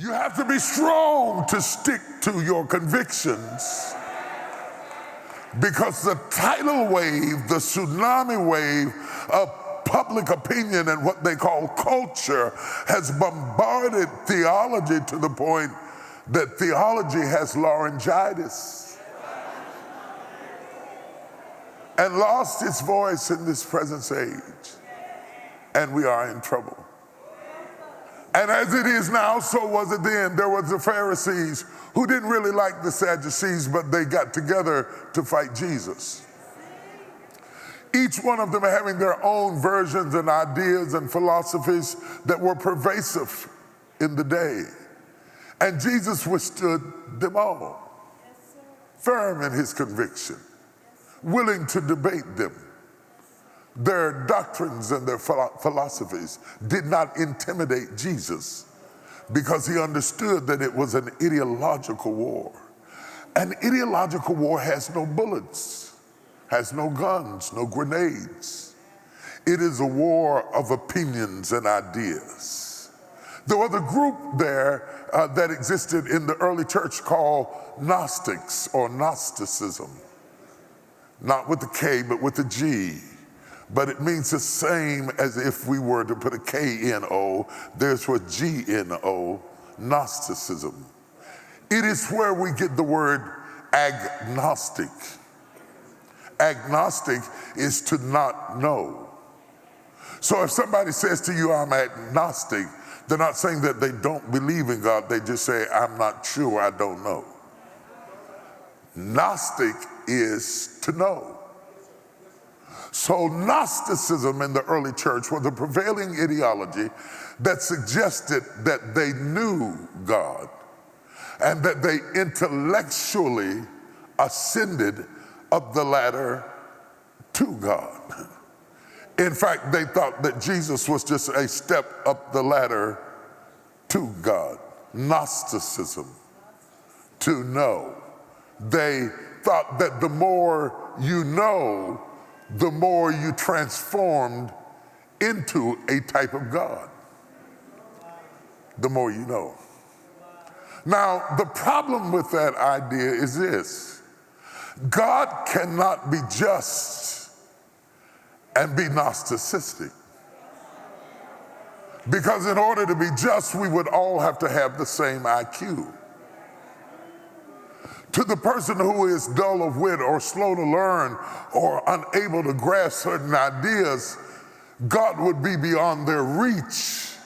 You have to be strong to stick to your convictions, because the tidal wave, the tsunami wave of public opinion and what they call culture has bombarded theology to the point that theology has laryngitis and lost its voice in this present age, and we are in trouble. And as it is now, so was it then. There was the Pharisees who didn't really like the Sadducees, but they got together to fight Jesus. Each one of them having their own versions and ideas and philosophies that were pervasive in the day. And Jesus withstood them all, firm in his conviction, willing to debate them. Their doctrines and their philosophies did not intimidate Jesus, because he understood that it was an ideological war. An ideological war has no bullets, has no guns, no grenades. It is a war of opinions and ideas. There was a group there that existed in the early church called Gnostics or Gnosticism. Not with the K, but with the G. But it means the same as if we were to put a K-N-O, there's what G-N-O, Gnosticism. It is where we get the word agnostic. Agnostic is to not know. So if somebody says to you, I'm agnostic, they're not saying that they don't believe in God, they just say, I'm not sure, I don't know. Gnostic is to know. So Gnosticism in the early church was a prevailing ideology that suggested that they knew God and that they intellectually ascended up the ladder to God. In fact, they thought that Jesus was just a step up the ladder to God. Gnosticism, to know. They thought that the more you know, the more you transformed into a type of God. The more you know. Now, the problem with that idea is this: God cannot be just and be Gnosticistic. Because in order to be just, we would all have to have the same IQ. To the person who is dull of wit or slow to learn or unable to grasp certain ideas, God would be beyond their reach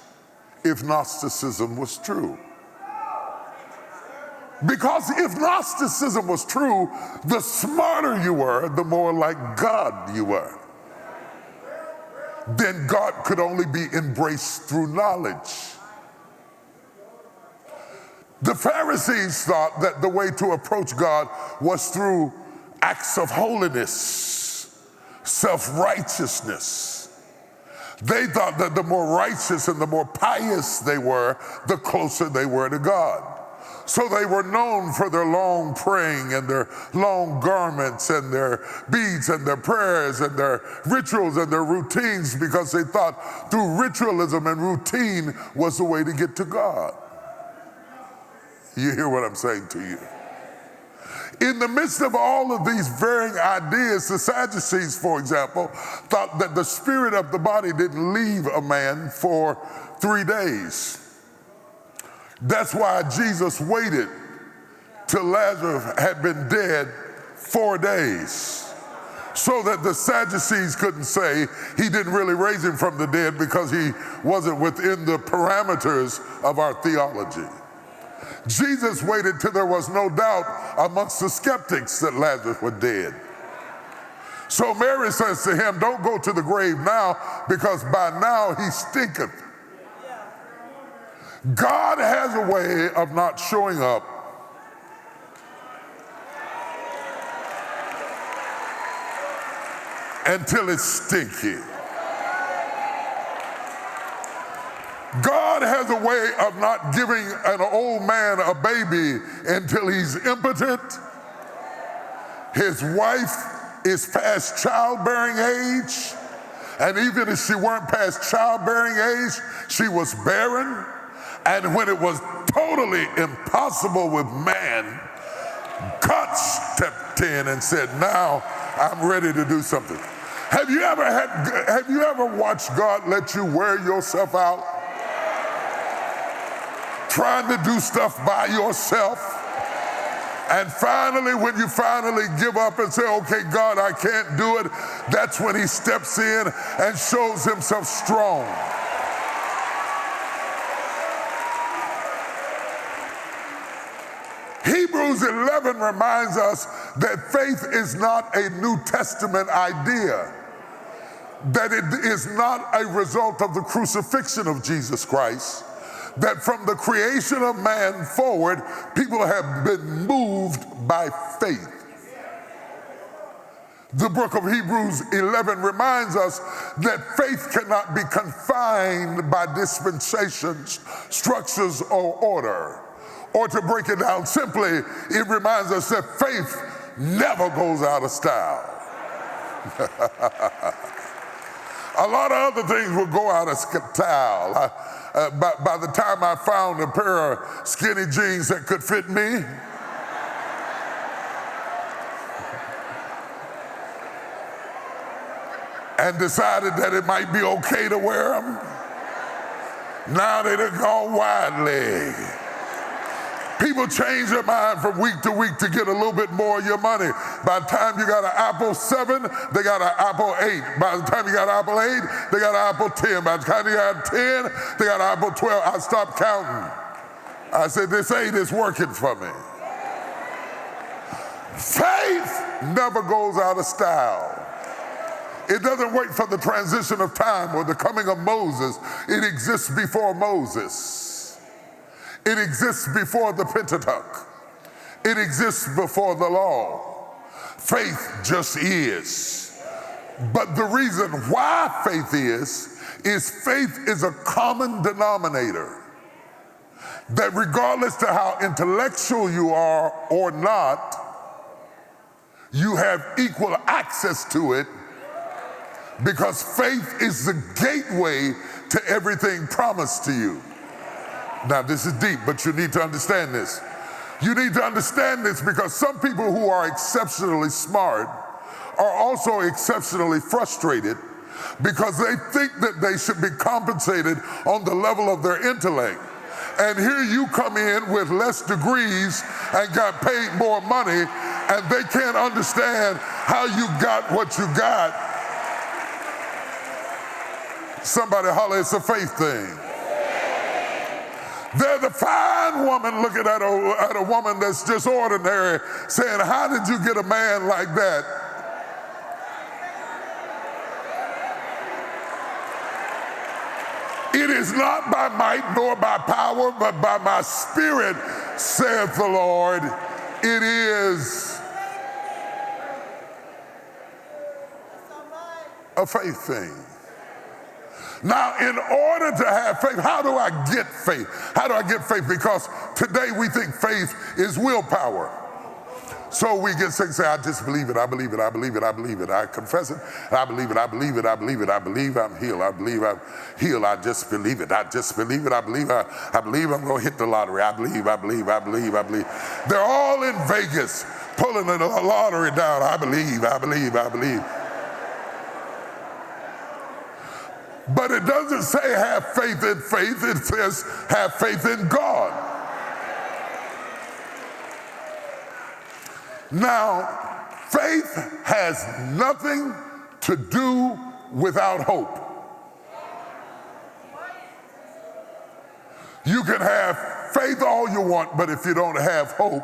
if Gnosticism was true. Because if Gnosticism was true, the smarter you were, the more like God you were. Then God could only be embraced through knowledge. The Pharisees thought that the way to approach God was through acts of holiness, self-righteousness. They thought that the more righteous and the more pious they were, the closer they were to God. So they were known for their long praying and their long garments and their beads and their prayers and their rituals and their routines, because they thought through ritualism and routine was the way to get to God. You hear what I'm saying to you? In the midst of all of these varying ideas, the Sadducees, for example, thought that the spirit of the body didn't leave a man for 3 days. That's why Jesus waited till Lazarus had been dead 4 days, so that the Sadducees couldn't say he didn't really raise him from the dead because he wasn't within the parameters of our theology. Jesus waited till there was no doubt amongst the skeptics that Lazarus was dead. So Mary says to him, don't go to the grave now, because by now he stinketh. God has a way of not showing up until it's stinky. God has a way of not giving an old man a baby until he's impotent. His wife is past childbearing age, and even if she weren't past childbearing age, she was barren. And when it was totally impossible with man, God stepped in and said, now I'm ready to do something. Have you ever watched God let you wear yourself out? Trying to do stuff by yourself? And finally, when you finally give up and say, okay, God, I can't do it, that's when he steps in and shows himself strong. Hebrews 11 reminds us that faith is not a New Testament idea, that it is not a result of the crucifixion of Jesus Christ, that from the creation of man forward, people have been moved by faith. The book of Hebrews 11 reminds us that faith cannot be confined by dispensations, structures, or order. Or to break it down simply, it reminds us that faith never goes out of style. A lot of other things will go out of style. By the time I found a pair of skinny jeans that could fit me, and decided that it might be okay to wear them, now they done gone wide leg. People change their mind from week to week to get a little bit more of your money. By the time you got an Apple 7, they got an Apple 8. By the time you got an Apple 8, they got an Apple 10. By the time you got 10, they got an Apple 12. I stopped counting. I said, this 8 is working for me. Faith never goes out of style. It doesn't wait for the transition of time or the coming of Moses. It exists before Moses. It exists before the Pentateuch. It exists before the law. Faith just is. But the reason why faith is a common denominator. That regardless to how intellectual you are or not, you have equal access to it, because faith is the gateway to everything promised to you. Now, this is deep, but you need to understand this. You need to understand this because some people who are exceptionally smart are also exceptionally frustrated because they think that they should be compensated on the level of their intellect. And here you come in with less degrees and got paid more money, and they can't understand how you got what you got. Somebody holler, it's a faith thing. There's a fine woman looking at a woman that's just ordinary, saying, how did you get a man like that? It is not by might nor by power, but by my spirit, saith the Lord. It is a faith thing. Now, in order to have faith, how do I get faith? How do I get faith? Because today we think faith is willpower. So we get sick and say, I just believe it, I believe it, I believe it, I believe it. I confess it, I believe it, I believe it, I believe it, I believe I'm healed, I believe I'm healed, I just believe it, I just believe it, I believe I'm gonna hit the lottery, I believe. They're all in Vegas pulling the lottery down, I believe. But it doesn't say have faith in faith, it says have faith in God. Now, faith has nothing to do without hope. You can have faith all you want, but if you don't have hope,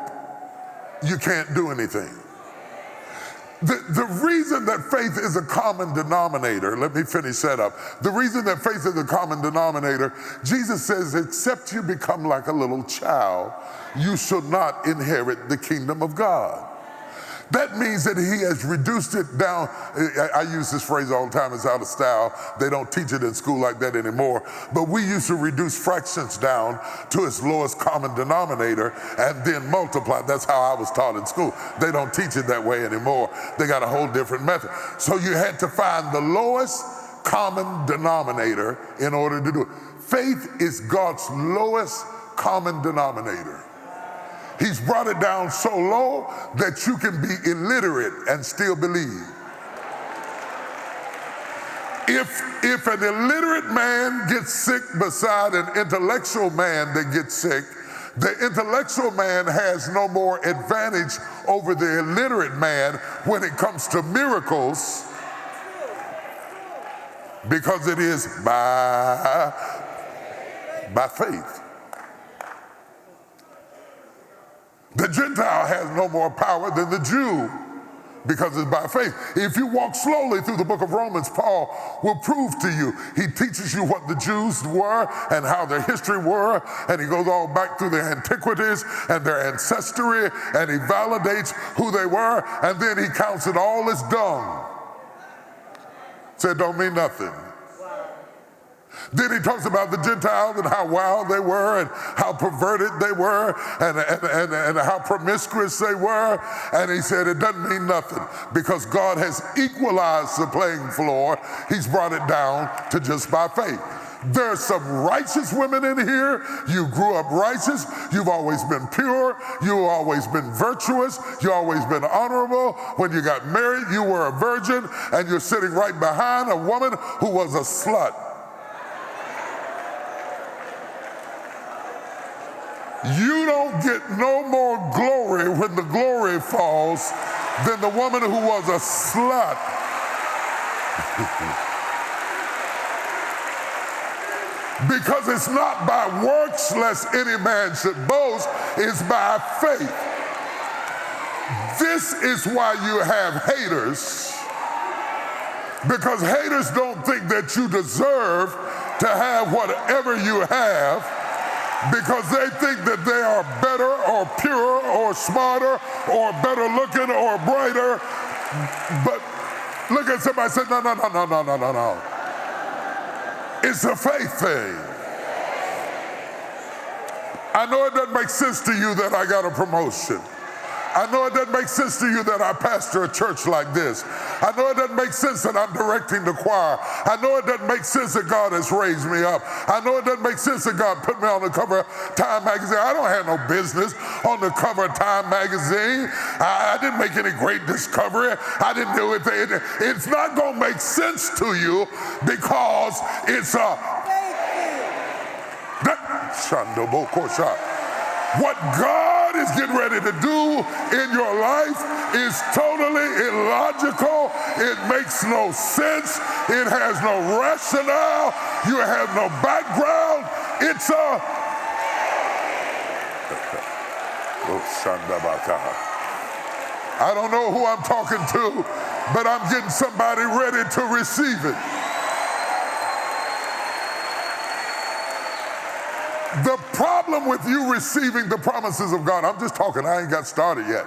you can't do anything. The reason that faith is a common denominator, let me finish that up. The reason that faith is a common denominator, Jesus says, except you become like a little child, you shall not inherit the kingdom of God. That means that he has reduced it down. I use this phrase all the time, it's out of style. They don't teach it in school like that anymore. But we used to reduce fractions down to its lowest common denominator and then multiply. That's how I was taught in school. They don't teach it that way anymore. They got a whole different method. So you had to find the lowest common denominator in order to do it. Faith is God's lowest common denominator. He's brought it down so low that you can be illiterate and still believe. If an illiterate man gets sick beside an intellectual man that gets sick, the intellectual man has no more advantage over the illiterate man when it comes to miracles, because it is by faith. The Gentile has no more power than the Jew, because it's by faith. If you walk slowly through the book of Romans, Paul will prove to you. He teaches you what the Jews were and how their history were, and he goes all back through their antiquities and their ancestry, and he validates who they were, and then he counts it all as dung. So it don't mean nothing. Then he talks about the Gentiles and how wild they were and how perverted they were and how promiscuous they were. And he said it doesn't mean nothing because God has equalized the playing floor. He's brought it down to just by faith. There's some righteous women in here. You grew up righteous. You've always been pure. You've always been virtuous. You've always been honorable. When you got married, you were a virgin, and you're sitting right behind a woman who was a slut. You don't get no more glory when the glory falls than the woman who was a slut. Because it's not by works lest any man should boast, it's by faith. This is why you have haters, because haters don't think that you deserve to have whatever you have, because they think that they are better or purer or smarter or better looking or brighter. But look at somebody and say, no. It's a faith thing. I know it doesn't make sense to you that I got a promotion. I know it doesn't make sense to you that I pastor a church like this. I know it doesn't make sense that I'm directing the choir. I know it doesn't make sense that God has raised me up. I know it doesn't make sense that God put me on the cover of Time magazine. I don't have no business on the cover of Time magazine. I didn't make any great discovery. I didn't do it. It's not going to make sense to you because it's what God is getting ready to do in your life is totally illogical. It makes no sense. It has no rationale. You have no background. It's I don't know who I'm talking to, but I'm getting somebody ready to receive it. The problem with you receiving the promises of God, I'm just talking, I ain't got started yet.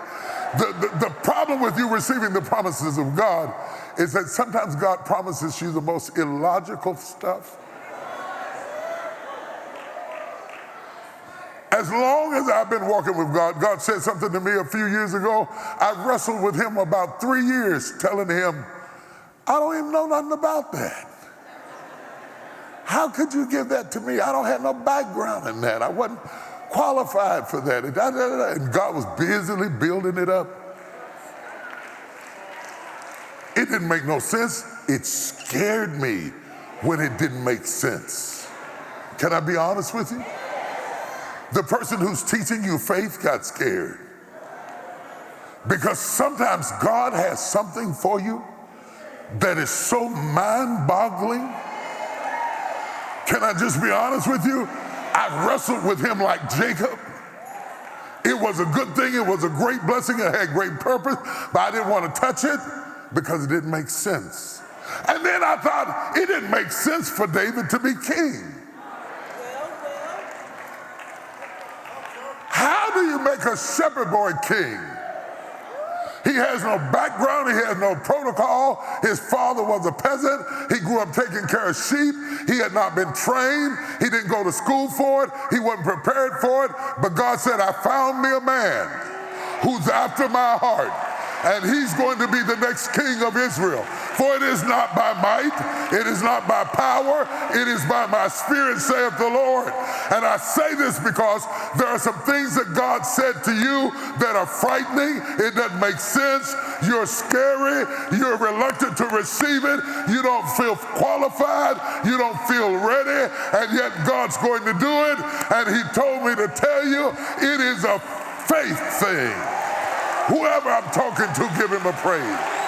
The problem with you receiving the promises of God is that sometimes God promises you the most illogical stuff. As long as I've been walking with God, God said something to me a few years ago. I wrestled with him about 3 years, telling him, I don't even know nothing about that. How could you give that to me? I don't have no background in that. I wasn't qualified for that. And God was busily building it up. It didn't make no sense. It scared me when it didn't make sense. Can I be honest with you? The person who's teaching you faith got scared. Because sometimes God has something for you that is so mind-boggling. Can I just be honest with you? I wrestled with him like Jacob. It was a good thing. It was a great blessing. It had great purpose, but I didn't want to touch it because it didn't make sense. And then I thought it didn't make sense for David to be king. How do you make a shepherd boy king? He has no background, he has no protocol. His father was a peasant. He grew up taking care of sheep. He had not been trained. He didn't go to school for it. He wasn't prepared for it. But God said, I found me a man who's after my heart. and he's going to be the next king of Israel. For it is not by might, it is not by power, it is by my spirit, saith the Lord. And I say this because there are some things that God said to you that are frightening. It doesn't make sense. You're scary. You're reluctant to receive it. You don't feel qualified. You don't feel ready. And yet God's going to do it. And he told me to tell you, it is a faith thing. Whoever I'm talking to, give him a praise.